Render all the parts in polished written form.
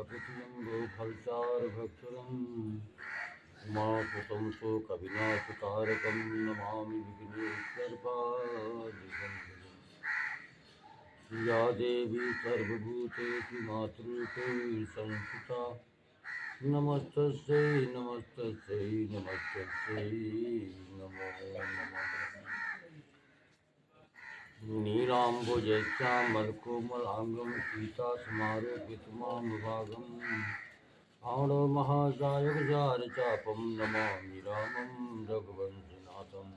प्रकृतिजम्बो फलचारुभक्षरम् उमासुतं शोकविनाशकारकं नमामि विघ्नेश्वरपादिशङ्करम्। या देवी सर्वभूतेषु मातृरूपेण संस्थिता नमस्तस्यै नमस्तस्यै नमस्तस्यै नमो नमः। नीलाम्बुजश्यामलकोमलाङ्गं सीतासमारोपितमानुभागम् आणवमहासायकचारचापं नमामि रामं रघुवंशनाथं।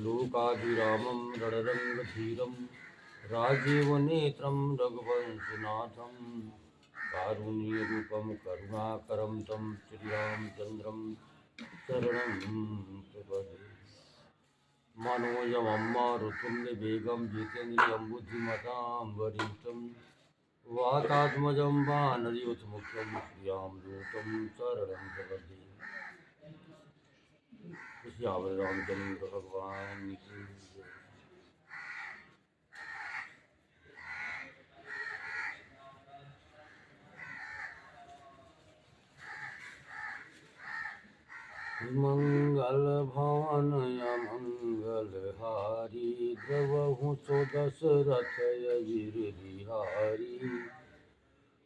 लोकाभिरामं रणरङ्गधीरं राजीवनेत्रं रघुवंशनाथं। कारुण्यरूपं करुणाकरं तं श्रीरामचन्द्रं शरणं प्रपद्ये। मनोजवं मारुतुल्यवेगं जितेन्द्रियं बुद्धिमतां वरिष्ठं वातात्मजं वानरयूथमुख्यं श्रियां दूतं शरणं प्रपद्ये। श्यामल रामचंद्र भगवान की जय। मंगल भवन मंगल हारी द्रवहु सो दशरथ अजिर बिहारी।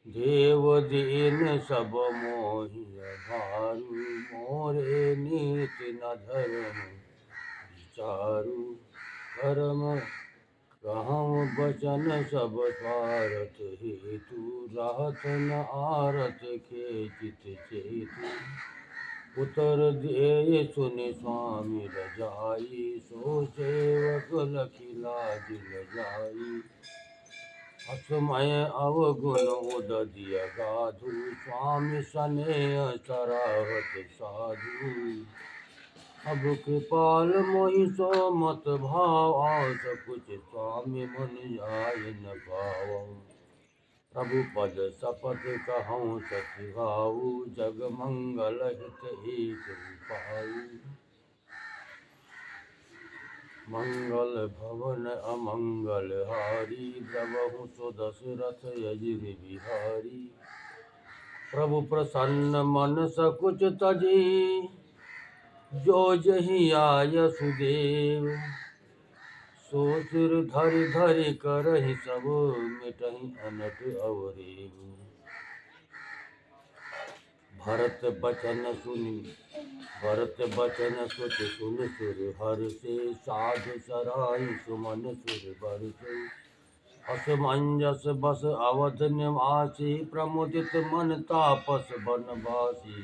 देव दीन सब मोहिय भारू मोरे नीति न धर्म विचारू। परम कहम बचन सब स्वार्थ हेतु राहत न आरत के चित चेतु। उतर दिए सुनि स्वामी रजाई सो सेवक लखी लाज लजाई। असमय अवगुण उदय गाधु स्वामी स्नेह सराहत साधु। अब कृपाल मोहि सो मत भाव आस कुछ स्वामी मन जाय न पावऊँ। प्रभु पद सपथ कहूँ सखि भाऊ जग मंगल हित एक पाऊ। मंगल भवन अमंगल हारी द्रवहु सो दशरथ अजिर बिहारी। प्रभु प्रसन्न मन सकुच तजी जो जहि आय सुदेव। सो सिर धरि धरि करहि सब मिटहि अनट अवरेव। भरत बचन सुत सुन सुर हर्षे साधु सराय सुमन सुर बरसे। असमंजस बस अवध निवासी प्रमुदित मन तापस बनवासी।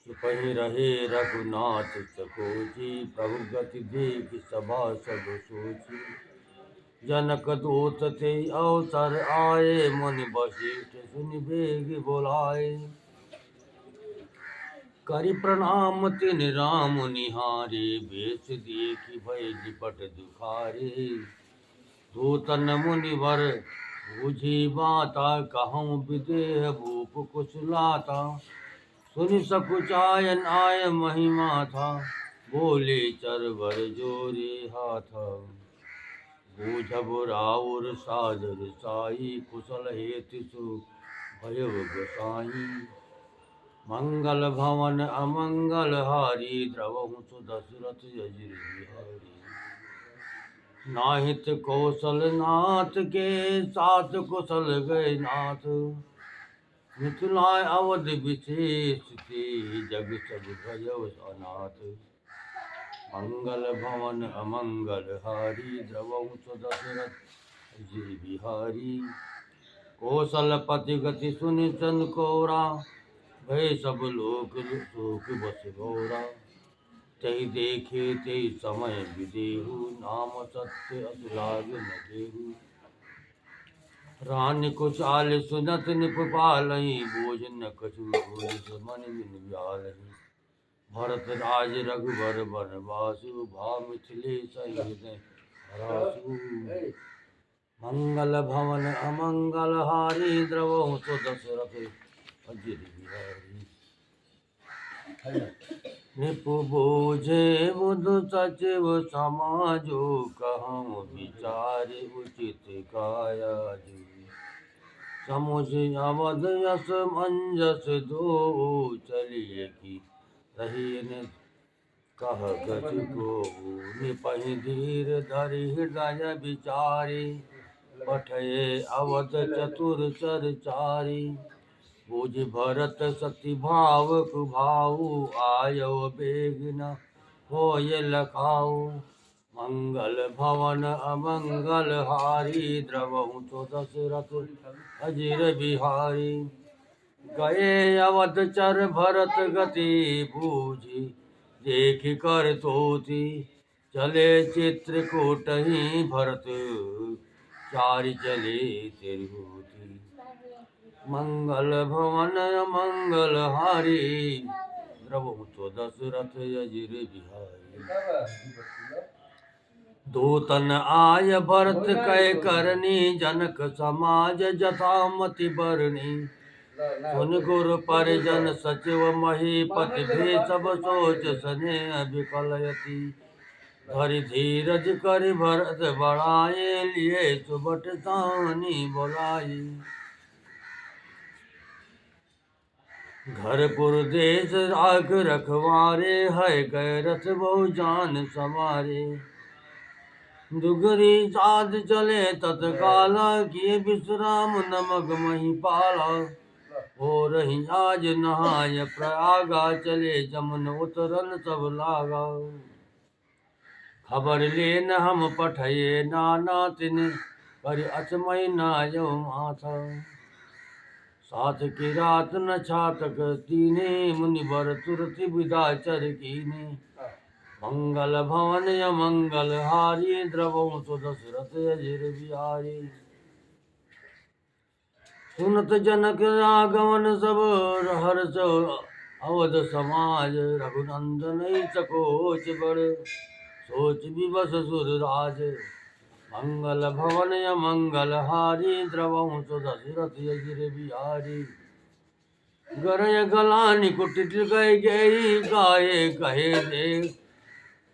चुपहि रहे रघुनाथ सकोची प्रभु गति देख सभा सब सोची। जनक दूत थे अवसर आए मुनि वशिष्ठ सुनि बेग बोलाए। करि प्रणाम तिनि राम निहारे बेस देखि भय निपट दुखारे। दूतन मुनिवर बूझी बाता कहूँ विदेह भूप कुशलाता। सुनि सकुचायन आय महिमा था बोले चरवर जोरे हाथा। बूझब राउर सादर साई कुशल हेतु सु भयउ गोसाई। मंगल भवन अमंगल हारी द्रवहु सो दशरथ अजिर बिहारी। नाहित कौशल नाथ के साथ कुशल गए नाथ। मिथिला अवध विशेष ते जग सब भयउ अनाथ। मंगल भवन अमंगल हारी द्रवहु सो दशरथ अजिर बिहारी। कौशलपति गति सुनि चंदकौरा भय सब लोक शोक बस गौरा। तहि देखे तहि समय विदेहु नाम सत्य अस लाग न देहु। रानी कुचाल सुनत निप पालहि बोझ न कछु बोझ मन मिन व्यालहि। भरत राज रघुबर बनवासु भाव मिथिलेश हृदय हरासु। मंगल भवन अमंगल हारी द्रवहु सो दशरथ अजिर बिहारी। निपु बोझे बुधु सचिव समाजो कहूँ विचार उचित काया जी। समुझ अवध यस मंजस दो चलिए की रही न कह गज को निपहि धीर धरि हृदय विचारी पठये अवध चतुर चर चारी बुझ भरत सती भाव कुभाऊ आयो बेग न होय लखाऊ मंगल भवन अमंगल हारी द्रवहु तो दशरथ अजिर बिहारी गए अवध चर भरत गति बूझी देख कर तोती चले चित्रकूट ही भरत चारि चले तिरहुती मंगल भवन मंगल हारी द्रवहु तो दशरथ अजिर बिहारी दूतन आय भरत कै करनी जनक समाज जथामति बरनी सुन गुर परिजन सचिव महीपति भी सब सोच सने विकलयति धरि धीरज कर भरत बढ़ाए लिए सुबट तानी बोलाई घरपुर देश राख रखवारे है गए रथ बहु जान समारे दुगरी साध चले तत्काला किए विश्राम नमक मही पाला हो रही आज नहाय प्रयागा चले जमन उतरन सब लागा खबर लेन हम पठये नाना तिन पर अचमय नायो माथा साथ की रात न छातक तीने मुनिवर तुरति विदा चर कीने मंगल भवन अमंगल हारी द्रवहु तो दशरथ अजिर बिहारी सुनत जनक राघवन सब हर्ष अवध समाज रघुनंदन सकोच बड़ सोच विवश सुर राज मंगल भवन अमंगल हारी द्रवहु तो दशरथ अजिर बिहारी गरय गलानि कुटिल गए गई गाये कहे देव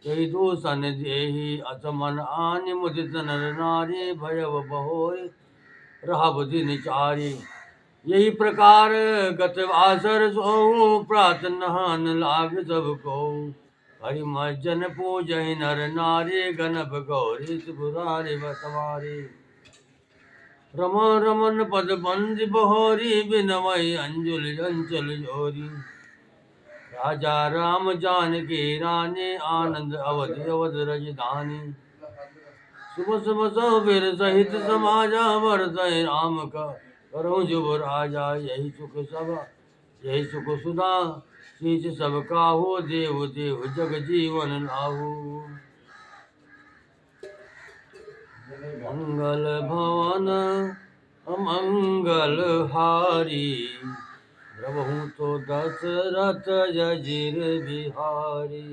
कई दूषण देहि असमन आनि मुदित नर नारी भयव बहोय रहब दिन चारी यही प्रकार गत वासर सोहु प्रात नहान लाग सब को हरि मज्जन पूजहि नर नारी गणप गौरी त्रिपुरारि बसवारी रमा रमन पद बंद बहोरी बिनमय अंजुल अंचल जोरी राजा राम जानकी रानी आनंद अवधि अवध रजधानी सुबह सुबह सबेर सहित समाजा वरदय राम का करो जुब राजा यही सुख सुधा शीच सब काहू देव देव जग जीवन लाहू मंगल भवन अमंगल हारी द्रवहु तो दशरथ अजिर बिहारी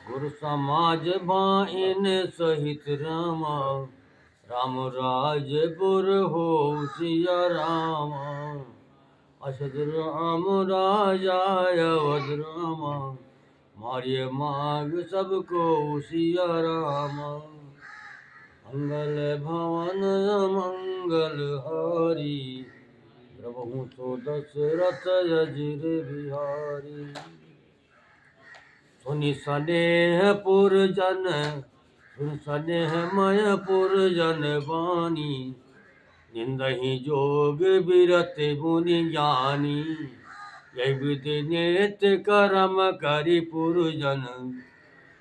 गुरु समाज बाइन सहित रामा राम राजपुर हो सिया रामा अशद राम राजा अवध रामा मारिय माग सबको सिया रामा मंगल भवन मंगल हारी द्रवहु तो दशरथ अजिर बिहारी सुनि स्नेह पुरजन सुन स्नेहमय पुरजन वाणी निंदहि जोग विरत मुनि ज्ञानी यही विधि नित्य कर्म करि पुरजन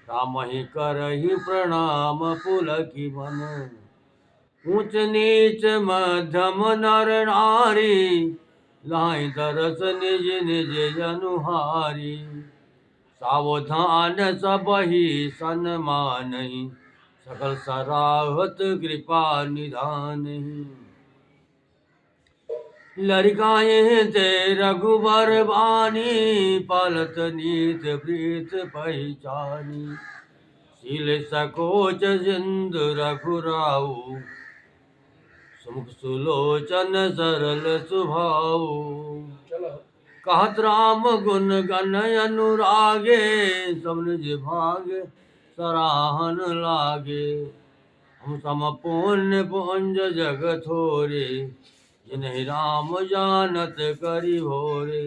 रामहि करहि प्रणाम पुलकी मन ऊंच नीच मध्यम नर नारी लाई दरस निज निज अनुहारी सावधान सबहि सन्मानहि सकल सराहत कृपा निधानहि लड़काए ते रघुबर बानी पलत नीत प्रीत पहचानी शील सकोच सिंधु रघुराऊ सुमुख सुलोचन सरल सुभाऊ कहत राम गुण गण अनुरागे सब निज भाग सराहन लागे हम सम पुण्य पुंज जग थोरे जिन्हि राम जानत करि भोरे।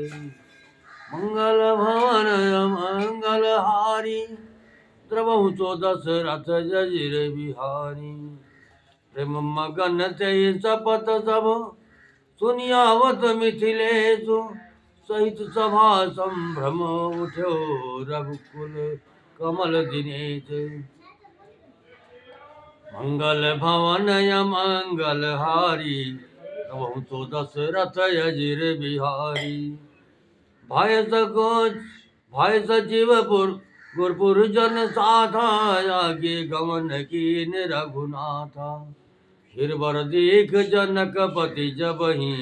मंगल भवन मंगल हारी, द्रवहु तो दशरथ जजिर बिहारी। प्रेम मगन ते सपत सब, सुनियावत मिथिलेशु। सहित सभा संभ्रम उठ्यो, रघुकुल कमल दिनेश। मंगल भवन मंगल हारी, प्रभु तो दशरथ अजिर बिहारी। भय सकोच भय सचिवपुर, गुरपुर जन साथा, आगे गमन कीन रघुनाथा। गिरवर देख जनकपति जबहि,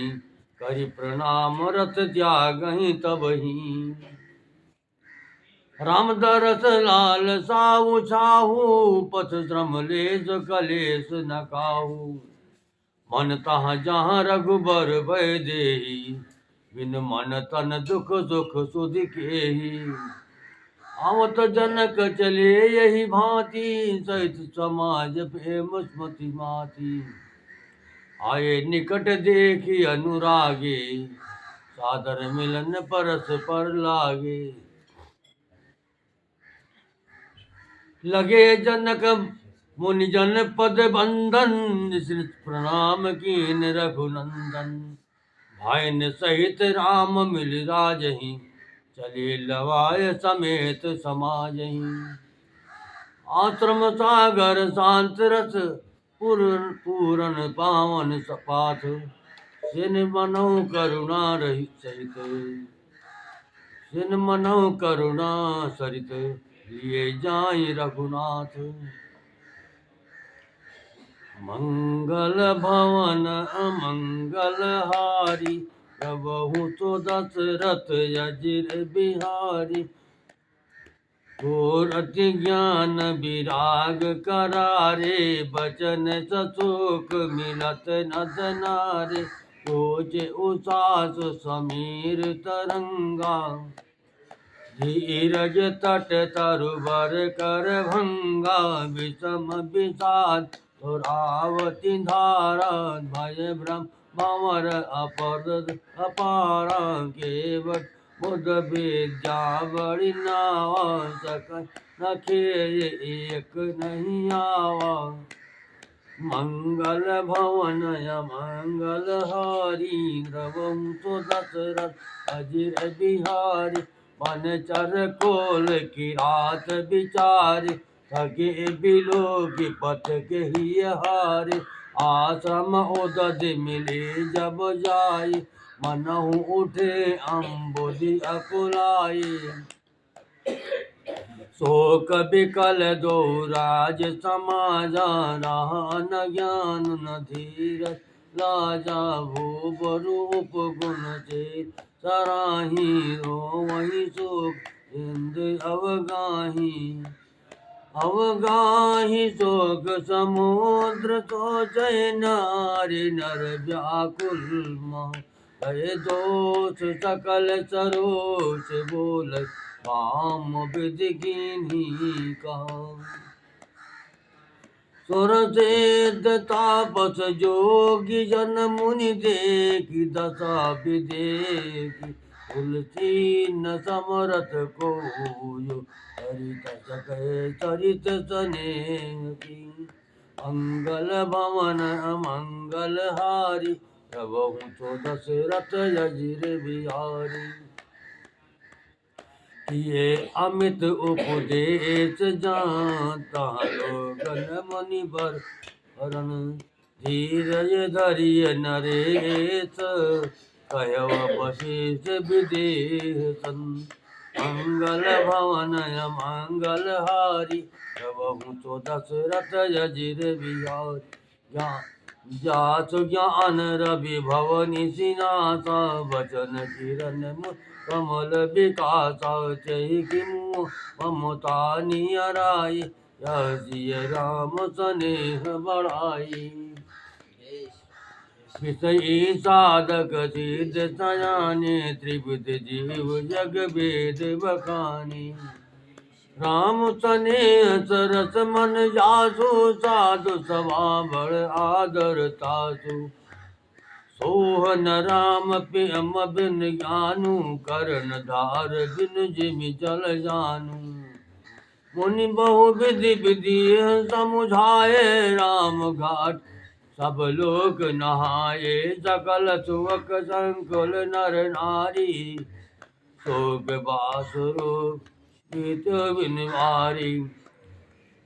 करि प्रणाम रथ त्यागहि तबहि। राम दरस लाल साहु छाहु, पथ श्रम लेस कलेस न काहू। मन तहाँ जहाँ रघुबर भय देहि, बिन मन तन दुख सुख सुधि केहि। आवत जनक चले यही भांति, सहित समाज प्रेम स्मृति माति। आये निकट देखी अनुरागे, सादर मिलन परस पर लागे। लगे जनक मुनि जन पद बंधन, प्रणाम कीन रघुनंदन। भाइन सहित राम मिल राजहि, चले लवाय समेत समाजहि। आश्रम सागर शांत रस, पूरन पावन सपाथ। सिन मनहु करुणा रहित सहित, सिन मनहु करुणा सरित। लिए जाई रघुनाथ। मंगल भवन अमंगल हारी, प्रभु तो दशरथ अजिर बिहारी। घोर अति ज्ञान विराग करारे, बचन सशोक मिलत नद नारे। सोच उसास समीर तरंगा, धीरज तट तरुबर कर भंगा। विषम विषाद तुरावती धारा, भय भ्रम भंवर अपारा। केवट बुध विद्या बड़ी नावा, सकल न खेय एक नहीं आवा। मंगल भवन मंगल हारी, द्रवहु तो दशरथ अजिर बिहारी। वनचर कोल किरात विचारि, थके बिलो की पथ के ही हारे। आश्रम उदध मिले जब जाई, मनहु उठे अम्बुधि अकुलाई। शोक बिकल दो राज समाजा, रहा न ज्ञान न धीरज लाजा। भूप रूप गुण चेत सराही, रोवहि शोक इंद्र अवगाही। अवगाही शोक समुद्र, सोचै नारी नर व्याकुल मह। भय दोष सकल सरोष, बोल काम विधि कीन्ही कहा। सुर सेध तापस जोगी, जन मुनि देखी दशा विदेखी। तुलसी न समरथ कोय, हरित सकै चरित सनेह की। मंगल भवन मंगल हारी, प्रभु तो दशरथ अजिर बिहारी। ये अमित उपदेश जानता, लोगन मुनि बर हरण। धीरज धरिय नरेश, कहव वशिष्ठ विदेशन। मंगल भवन मंगल हारी, प्रभु तो दशरथ अजिर बिहारी। जासु ज्ञान रवि भवनि सिनासा, वचन किरण कमल विकासा। चहि किमु ममता नियराई, यह सिय राम स्नेह बढ़ाई। विषयी साधक सिद्ध सयाने, त्रिविध जीव जग वेद बखानी। राम स्नेह सरस मन जासु, साधु सभा बड़ आदर तासु। सोहन राम प्रेम बिन ज्ञानु करण धार बिन जिमि जल जानू मुनि बहु विधि विधि समुझाए राम घाट सब लोग नहाए सकल सुवक संकुल नर नारी शोक बासुरो गीत बिनवारी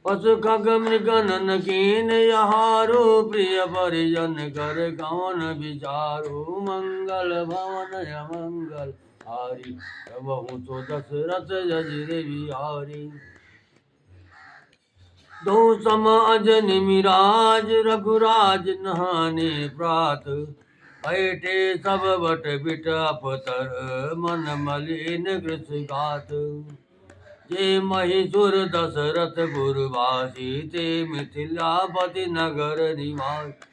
पशु खग मृगन कीन यहारो प्रिय परिजन कर कवन विचारो मंगल भवन मंगल हारी बहु तो दशरथ जजिर बिहारी दो समाज निमिराज रघुराज नहाने प्रात बैठे सब बट बिटप तर मन मलिन घात जे महिषुर दशरथ पुरवासी ते मिथिलापति नगर निवास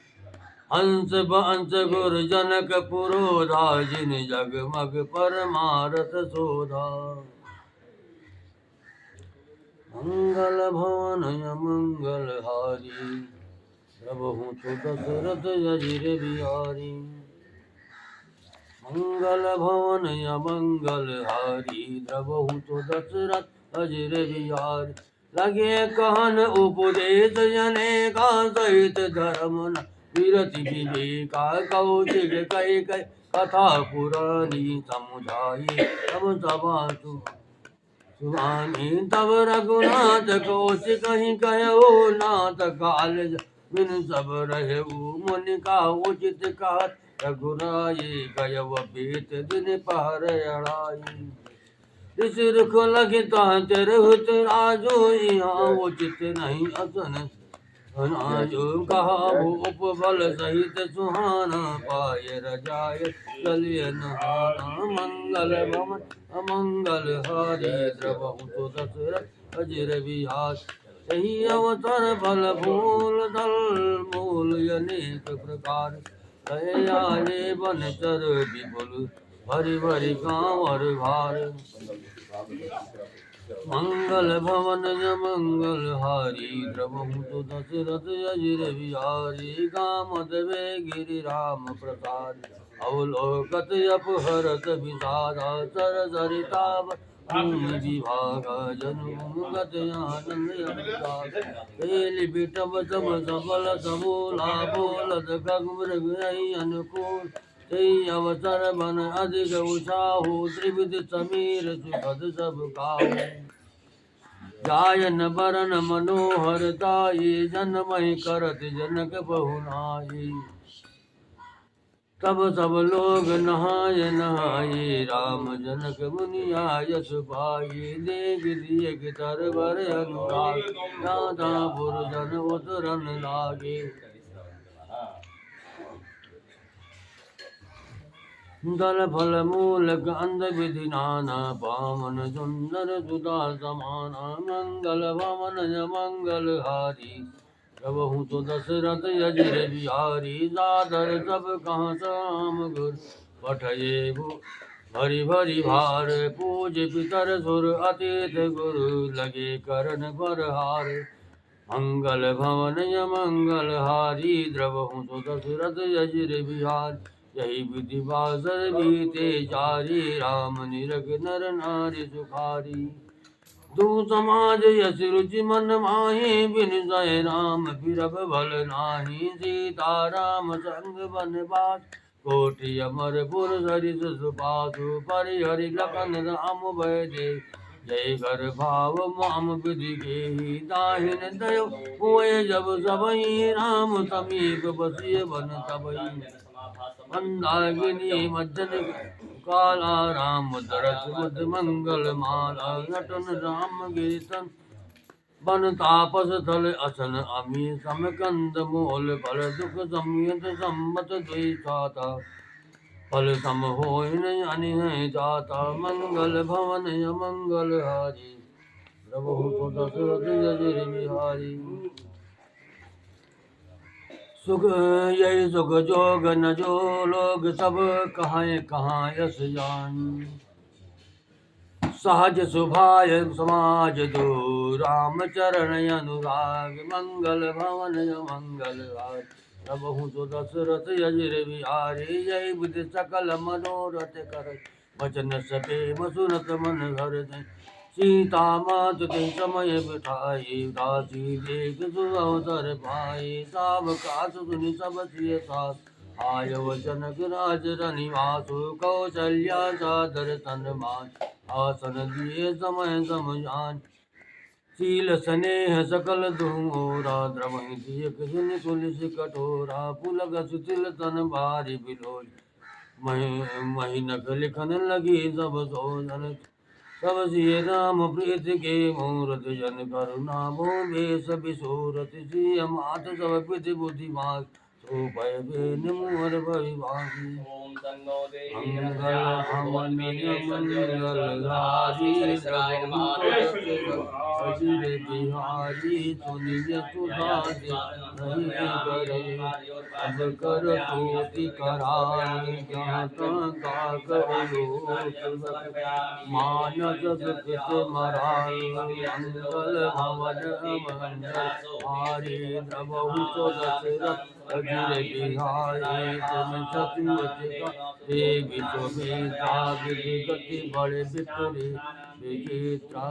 हंस बंस गुर जनक पुरोधा जिन जगमग परमारथ शोधा मंगल भवन मंगल हारी प्रभु तो दशरथ जजिर बिहारी मंगल भवन मंगल हारी प्रभु तो दशरथ अजिर बिहारी लगे कहन उपदेश जने का सहित धर्म न विरति विवेका कौशिक कई कई कथा पुरानी समुझाई तब सभा सुहानी तब रघुनाथ कौशिक कहीं कहो नाथ काल बिन सब रहे मुनि का उचित कहत रघुराई गयव बीत दिन पहर अड़ाई ऋषि रुख लखिता तिरहुत राजो यहाँ उचित नहीं असन अनाजो कहा भूप बल सहित सुहाना पाय रजाय चलिय नहाना मंगल भवन अमंगल हारी द्रवहु तो दशरथ अजिर बिहार यही अवसर फल फूल दल मूल अनेक प्रकार आये बन चर विपुल भरी भरी कांवर भार मंगल भवन मंगल हारी द्रवहु तो दशरथ अजिर बिहारी कामद वे गिरि राम प्रसाद अवलोकत अपहरत विषादा सर सरिता भूमि विभागा जनुगत आनंद बेल बिटब सम सबल समूला बोलत खग मृग अनुकूल अवसर बन अधिक उछाहु त्रिविध समीर सुखद सब काहू गायन बरन मनोहर ताई जन्महि करत जनक बहुनाई तब सब लोग नहाय नहाये राम जनक मुनि आयस पाई देख दिए कि तरवर अनुराग दादा पुरजन उतरन लागे दल फल मूल गंध विधि नाना पावन सुंदर सुधा समाना मंगल भवन मंगल हारी प्रभु तो दशरथ अजिर बिहारी सादर सब कहाँ राम गुर पठये भरी भरी भार पूज पितर सुर अतीत गुरु लगे करण पर हार मंगल भवन मंगल हारी द्रवहु तो दशरथ अजिर बिहार यही विधि बासर बीते जारी राम निरख नर नारी सुखारी दू समाज यश रुचि मन माही बिन जय राम बिरब भल नाही सीता राम संग बनवास कोटि अमर पुर सरिस सुपासु परिहरि लखन राम भय दे जय कर भाव माम विधि के दाहिन दयो हुए जब सबई राम समीप बसिय बन तबई मंदाकिनी मज्जन काला राम दरस मुद मंगल माला नटन राम कीर्तन बन तापस थल असन अमी समकंद मोल फल दुख समियत सम्मत द्विषाता फल सम होइन अनि है जाता मंगल भवन मंगल हारी प्रभु तो दशरथ अजिर बिहारी सुख यही सुख जोग न जो लोग सब कहाँ यस जान सहज सुभाय समाज दो राम चरण अनुराग मंगल भवन मंगल राज प्रभु तो दशरथ अजर बिहारी जय बुद्धि सकल मनोरथ कर वचन सके सुनत मन घर जय सीता मात के समय बिठाई दासी देख सुअवसर पाई साब कास सुनि सब सिय सास आय जनक राज रनिवासु कौशल्या सादर सन्मान आसन दिए समय समझान शील स्नेह सकल दुहोरा द्रवहि दिय किन तुलसी कठोरा पुलक सुतिल तन भारी बिलोई महीनक लिखन लगी सब सोजन सब सिय राम प्रीत के मूरत जन करुणा बेस बिसोरत सिय मात सब पित बुद्धिमान सो भय बेन मुहर भविभागी मंगल भवन मंगल हारी अजिर बिहारी सुनिय सुधारि नहीं करे अब कर तोति कराई जहाँ तहाँ करो मानस सुकृत मराई मंगल भवन मंगल हारी द्रवहु तो दशरथ अजिर बिहारी तुम सतुवत देवी सुमेधा विगति बड़े विपुरी विचित्रा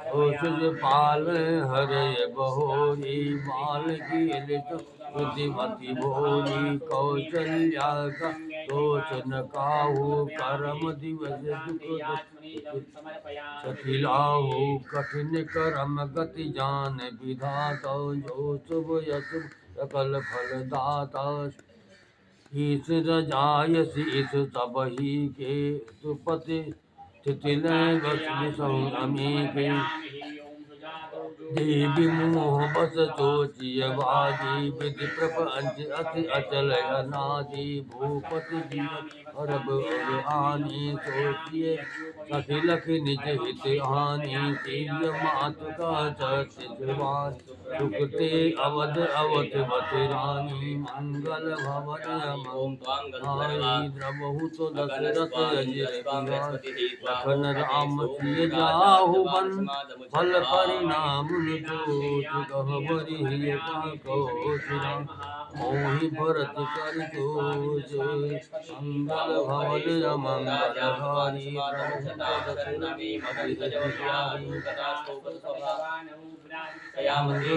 कोश पाल हरे बहोरी बाल की लित बुद्धिमती भोरी कौशल्या का तोचन काहू करम दिवस दुख सखिलाहू कठिन करम गति जान विधाता जो शुभ यशुभ सकल फल दाता ईश रजाय शीश सबही के सुपति तिथिल बस संगमी के देवी मोह बस सोचिय बाजी विधि प्रपंच अति अचल अनादि भूपति जी अरब आनी सोचिए सखी लख निज हित हानि दिव्य मातु का सत्यवान सुखते अवध अवध बत रानी मंगल भवन मंगल द्रवहु तो दशरथ अजय लखन राम सिय जाहु बन फल परिणाम गहबरी मोहि भरत कर दोष मंगल भवन अमंगल हारी मंगल भवन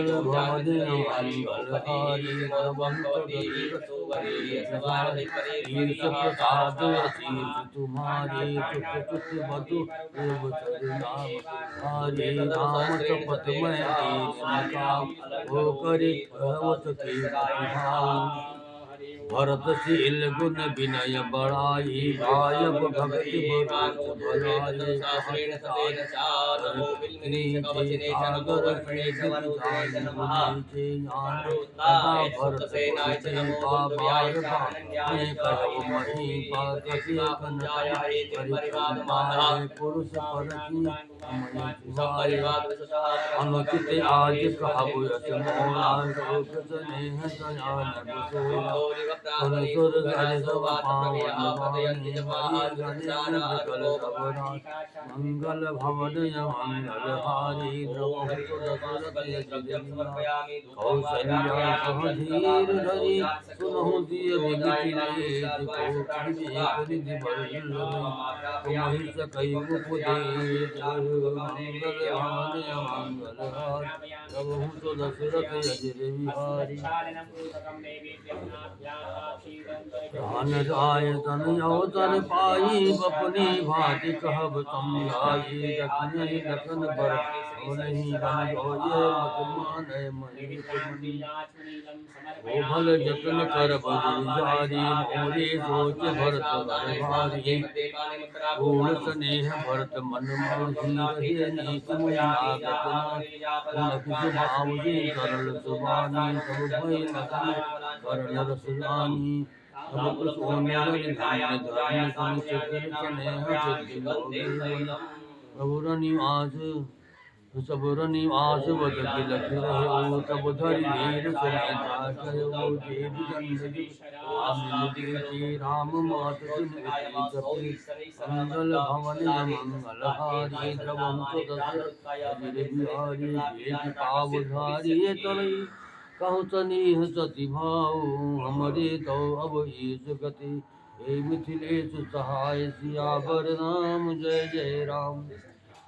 अमंगल हारी ईश प्रसाद आशीष तुम्हारे चुप चुप बधु हरे राम शपथ मैं हो करे भगवत के भाव भरत शील गुण विनय बड़ाई गायब भक्ति बरोच भलाई सागर पुरुष अनुचित आज कहु यश मोरा स्नेह दयान सुर गज सब मंगल भवन मंगल हारी कौशल्या कह धीर धरी सुनहु दिय विनती तुम्हि सकई उपदेश मंगल भवन मंगल हारी प्रभु तो दशरथ अजर बिहारी प्राण जाय तन अवसर पाई बपनी भाति कहब समझाई रखने लखन बर नहीं बन जोये मत मानय मनी ओ भल जतन कर बजारी मोरे सोच भरत भारी पूर्ण स्नेह भरत मन मोहि रहे नीत मुनागत न भावजी सरल सुबानी सब भय लखन करण रसदानी सब सोने धान धर्म संचकर स्नेह सिद्धि प्रभुर निवास सबुर निवास बद लख रहे तब धरि धीर सुमेधा कहो देव जन्म आमिल राम मात जपि मंगल भवन मंगल हारी द्रवम तो दशरथ बिहारी पावधारी तलई कहु तनीह सति भाऊ हमरे तो अब ईस गति। हे मिथिलेश सहाय सियावर राम जय जय राम।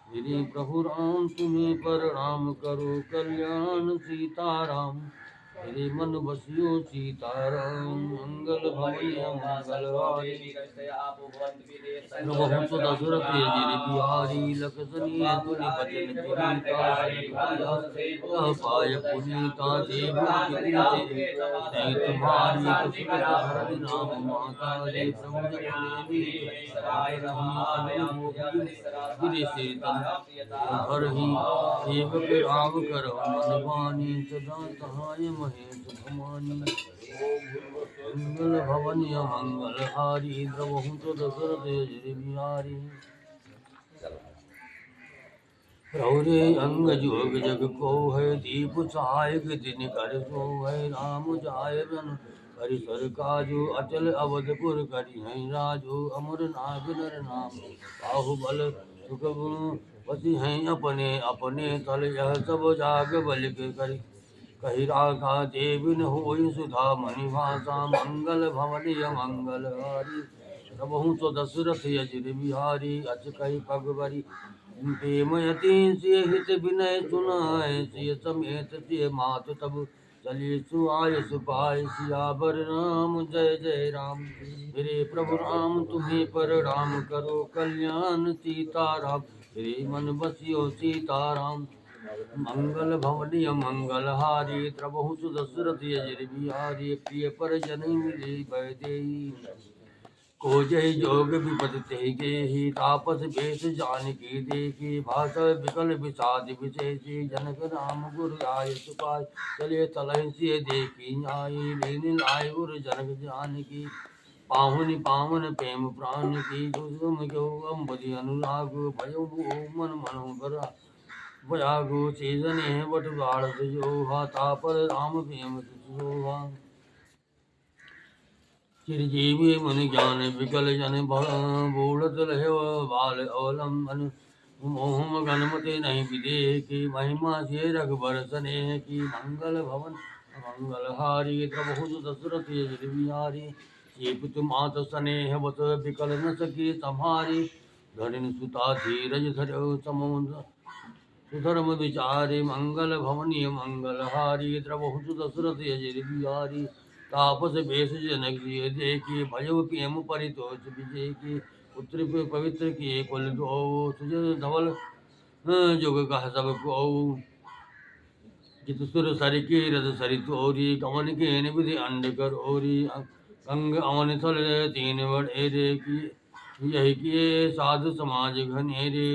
मेरे प्रभु राम तुम्हें प्रणाम करो कल्याण सीताराम। मेरे मन बसियो सीताराम मंगल भवन मंगल हारी। प्रभु तो दशरथ गिरि बिहारी लखसनी तुनि बचन पुनीता कह पाय पुनीता देव नहीं तुम्हारी कसुरत धरनि नाम माता रे प्रभु गिरि से घर ही सेवक राम कर मन मानी सदा सहाय महेश भमानी। मंगल भवन मंगल हारी द्रवहु तो दशरथ गिरि बिहारी। रौरे अंग जोग जग को है दीप सहायक दिन कर सो है। राम जाय रन हरि सर काजो अचल अवधपुर करि है राजो। अमर नाग नर नाम बाहुबल सुख गुण वसी हैं अपने अपने तल यह सब जाग बल के करि। कही राखा देवी न होई सुधा मणि भाषा मंगल भवन मंगल हारी। प्रभु तो दशरथ यजिर बिहारी अच कही पगवरी। प्रेमयति सिय हित विनय सुनाय सिय समेत सिय मात तब चलिए सुआय सुपाय सियावर राम जय जय राम। मेरे प्रभु राम तुम्हें प्रणाम करो कल्याण सीताराम। मेरे मन बसियो सीताराम मंगल भवनीय मंगल हारी। प्रभु दशरथ यजिर बिहारी प्रिय परिजन मिले बैदेही। को जय जोग विपद ते गेहि तापस बेस जानकी देखी। भाषा विकल विषाद विशेषी जनक राम गुरु आय सुपाय। चले तलहि सिय देखी आई लीन लाय गुरु जनक जानकी। पाहुनि पावन प्रेम प्राण की कुसुम क्यों अम्बुधि अनुराग। भयो मन मनोहर बयागो सीजने बट बाढ़ जोहा। तापर राम प्रेम सुहा चिरजीवी मन ज्ञान विकल जन बूढ़त रहे बाल अवलंबन। मोहम गणमते नहीं विदे की महिमा से रघुबर सने की। मंगल भवन मंगल हारी प्रभु दशरथ यजिर बिहारी। ये पुत मात स्नेह बत विकल न सकी सम्हारी। धरिन सुता धीरज धरो समुद्र सुधर्म विचारे। मंगल भवनीय मंगल हारी प्रभु दशरथ यजिर बिहारी। तापस बेस जनक जिय देखी भजव प्रेम परितोष विजय की। पुत्र पवित्र किए कुल दो सुजन धवल जुग कह सब को। जित सुर सर की रथ सरित ओरी कमन के विधि अंड कर ओरी। अंग अवन थल तीन वडेरे की यही किए साधु समाज घनेरे।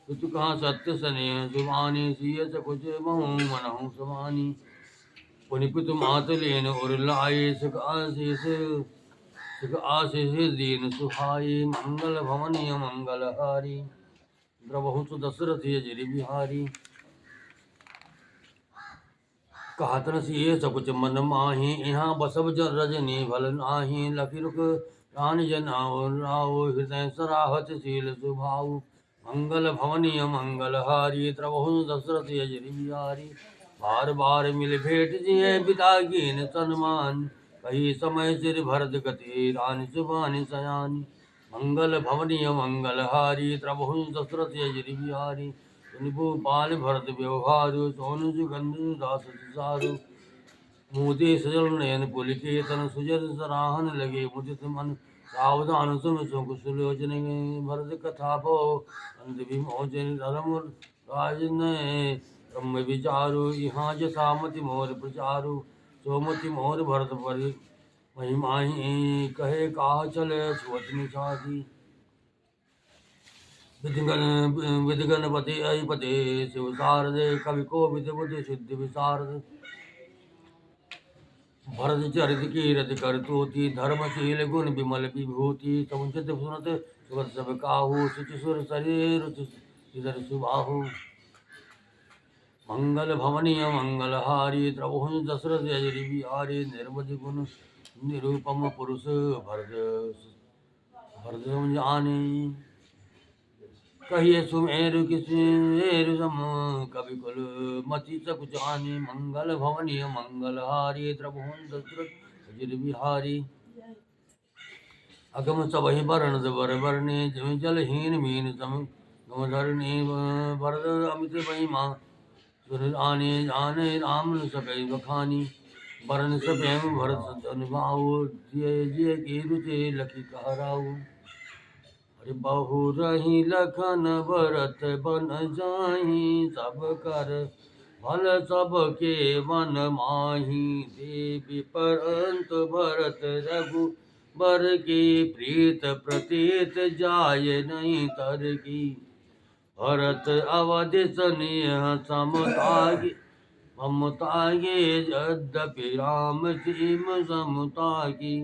तुत कहाँ सत्य स्नेह सुबानी सिय सकुच महु मनहु समानी। पुनिपुत मात लेन और लाए सुख आशीष दीन सुहाई। मंगल भवनीय मंगल हारी प्रभु दशरथ यजिर बिहारी। कहत न सिय सकुच मन माही यहाँ बसब रजनी भल नाही। लखि रुख रान जनाओ राओ हृदय सराहत शील सुभाऊ। मंगल भवनीय मंगल हारी प्रभु दशरथ यजिर बिहारी। बार बार मिल भेंट जिय पिता कीन सन्मान। कही समय सिर भरत गति रानी सुबानी सयानी। मंगल भवनीय मंगल हारी प्रभु दशरथ यजिर बिहारी। भूपाल भरत व्यवहारु सोनु सुगंध दास सारु। मोदे सजल नयन पुलिकेतन सुजर सराहन लगे मुदित मन। सावधान सुन सुख सुलोचन भरत कथा पो अंत विमोचन। धर्म राजन ब्रह्म विचारु यहाँ जसामति मोर प्रचारु। सोमति मोर भरत परि महिमाही कहे कहा चल छुअत निछाती। विध गणपति अधिपति शिव शारदे कवि को विध बुद्धि सिद्धि विशारद। भरत चरित कीरति कर तोति धर्मशील गुण विमल विभूति। समुचित सुनत सुगत सब काहू सुचि सुर शरीर इधर सुबाहु। मंगल भवनीय मंगल हारी प्रभु दशरथ यजिर बिहारी। निर्मति गुण निरूपम पुरुष भरत जाने। कहिए सुमेरु किसेरु सम कवि कुल मति सकुचानी मंगल भवनीय मंगल हारी द्रभुवन दशरथ बिहारी अगम सबहि वरण बर बरने जलहीन मीन सम गम धरणी भरत अमित महिमा सुर आने जाने राम सकई बखानी वरण सप्रेम भरत अनुभाव जिय जिय की रुचि लखी कहराऊ अरे बहु रही लखन भरत बन जाही सब कर भल सब के मन माही देवी परंत भरत रघु बर की प्रीत प्रतीत जाय नहीं तर की भरत अवधि स्नेह समतागे ममतागे यद्यपि राम सीम समतागी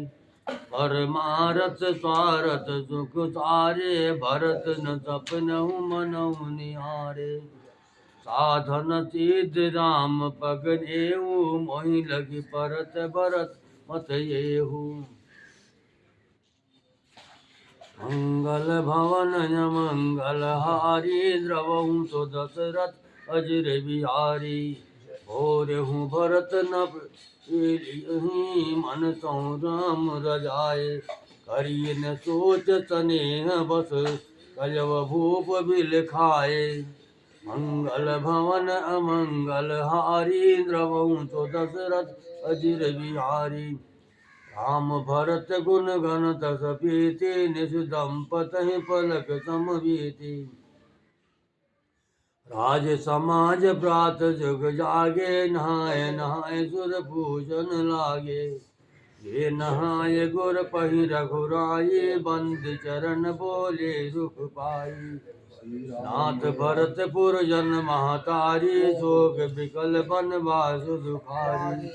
परमारथ स्वारथ सुख सारे भरत न सपनहु मनहु निहारे साधन सिद्ध राम पगनेहु मोहि लगी परत भरत मत येहु मंगल भवन मंगल हारी द्रवहु तो दशरथ अजर बिहारी भोर हूँ भरत नभ मन सौ राम रजाए करिय न सोच स्नेह बस कलव भूप बिल खाए मंगल भवन अमंगल हारी द्रवहु तो दशरथ अजर बिहारी राम भरत गुण गण तस पीति निज दंपतहि पलक समवीति राज समाज प्रात जुग जागे नहाय नहाय सुर पूजन लागे ये नहाय गुर पहि रघुराई बंद चरण बोले सुख पाई नाथ भरतपुर जन महतारी शोक बिकल बनवासु दुखारी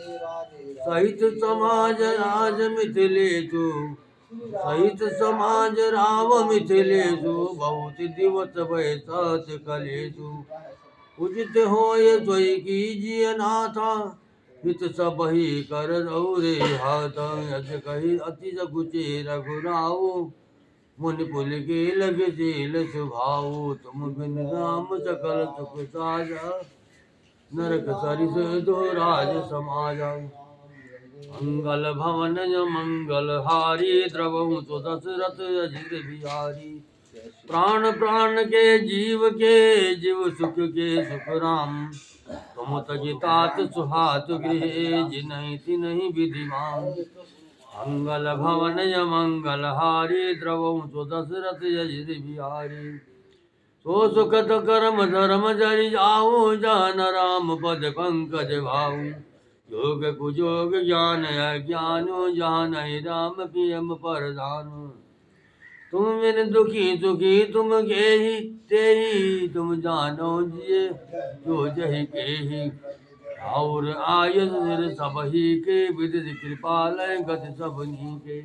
सहित समाज राज मिथिलेशु सहित समाज राव मिथिलेशु बहुत दिवस भय सत कलेशु उचित होय सोई कीजिए नाथा हित सब ही कर रौरे हाथ यज कही अति सकुचे रघुराऊ मुनि पुल के लग जेल सुभाऊ तुम बिन राम सकल सुख साजा नरक सरिस दो राज समाजा मंगल भवन मंगल हारी द्रवहु तो दशरथ अजिर बिहारी प्राण प्राण के जीव सुख के सुख राम तुम तजितात सुहात गृह जिनहि तिनहि विधिमान मंगल भवन मंगल हारी द्रवहु तो दशरथ अजिर बिहारी सो सुखद कर्म धर्म जरि जाऊ जान राम पद पंकज भाऊ योग कुयोग ज्ञान अज्ञानो जान राम पियम परधान तुम बिन दुखी सुखी तुम गेहि तेहि तुम जानो जिये जो जहि केहि और आयस सिर सबहि के विदित कृपाल गति सबनी के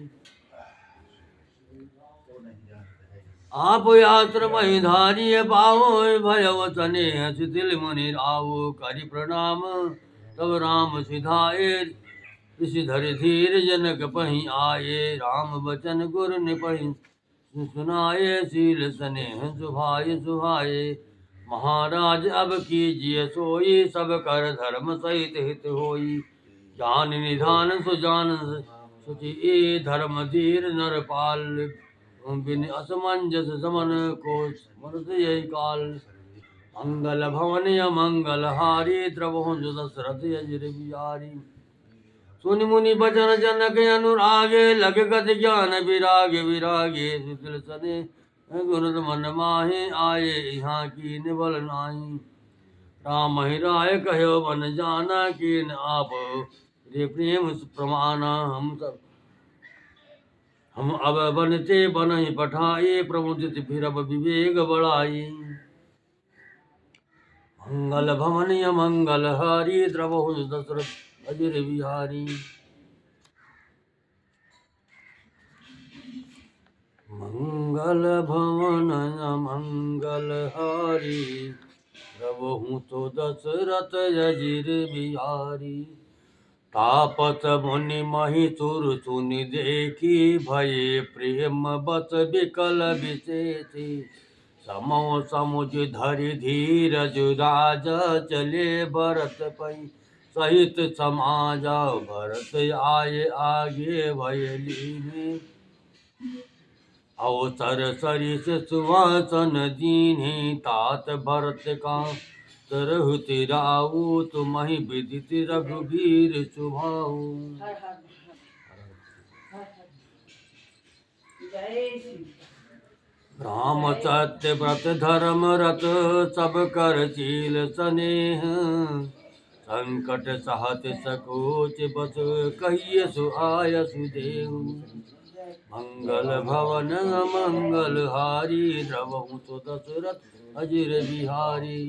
आप यात्र मही धारी पाओ भयव स्नेह शिथिल मुनि रावो करि प्रणाम तब राम सिधाए ऋषिधर धीर जनक पही आए राम बचन गुर निपहि सुनाए शील स्नेह सुभाए सुहाए महाराज अब कीजिए सोई सब कर धर्म सहित हित होई जान निधान सुजान सुचि धर्म धीर नरपाल बिन असमंजस समन को स्मृत यही काल मंगल भवन मंगल हारी द्रवहु दशरथ अजिर बिहारी सुनि मुनि बचन जनक अनुरागे लग गत ज्ञान विरागे विरागे सुतिल सने गुण मन माहे आए यहाँ की निबल नाही राम ही राय कहो मन जाना कीन आप रे प्रेम प्रमाना हम अब बनते बन ही पठाए प्रमुदित फिर अब विवेक बढ़ाई मंगल भवन मंगल हारी द्रवहु दशरथ अजिर बिहारी मंगल भवन मंगल हारी द्रवहु तो दशरथ अजिर बिहारी तापस मुनि मही सुर सुनि देखी भये प्रेम बस विकल विशेषी समो समुझ धरि धीरज राजा चले भरत पै सहित समाजा भरत आए आगे भय लीने अवसर सरिस सुवासन दीन्हे तात भरत का तरहु तिराऊ तुम्हि विदित रघुवीर सुभाऊ। राम सत्य व्रत धर्म रत सब कर शील स्नेह संकट सहत सकोच बस कहिय सुआय सुदेव मंगल भवन मंगल हारी द्रवहु तो दशरथ अजिर बिहारी।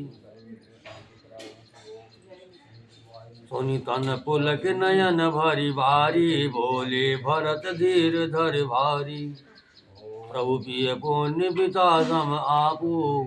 सोनी तन पुलक नयन भरि भारी बोले भरत धीर धर भारी प्रभु पिय पुण्य पिता सम आपू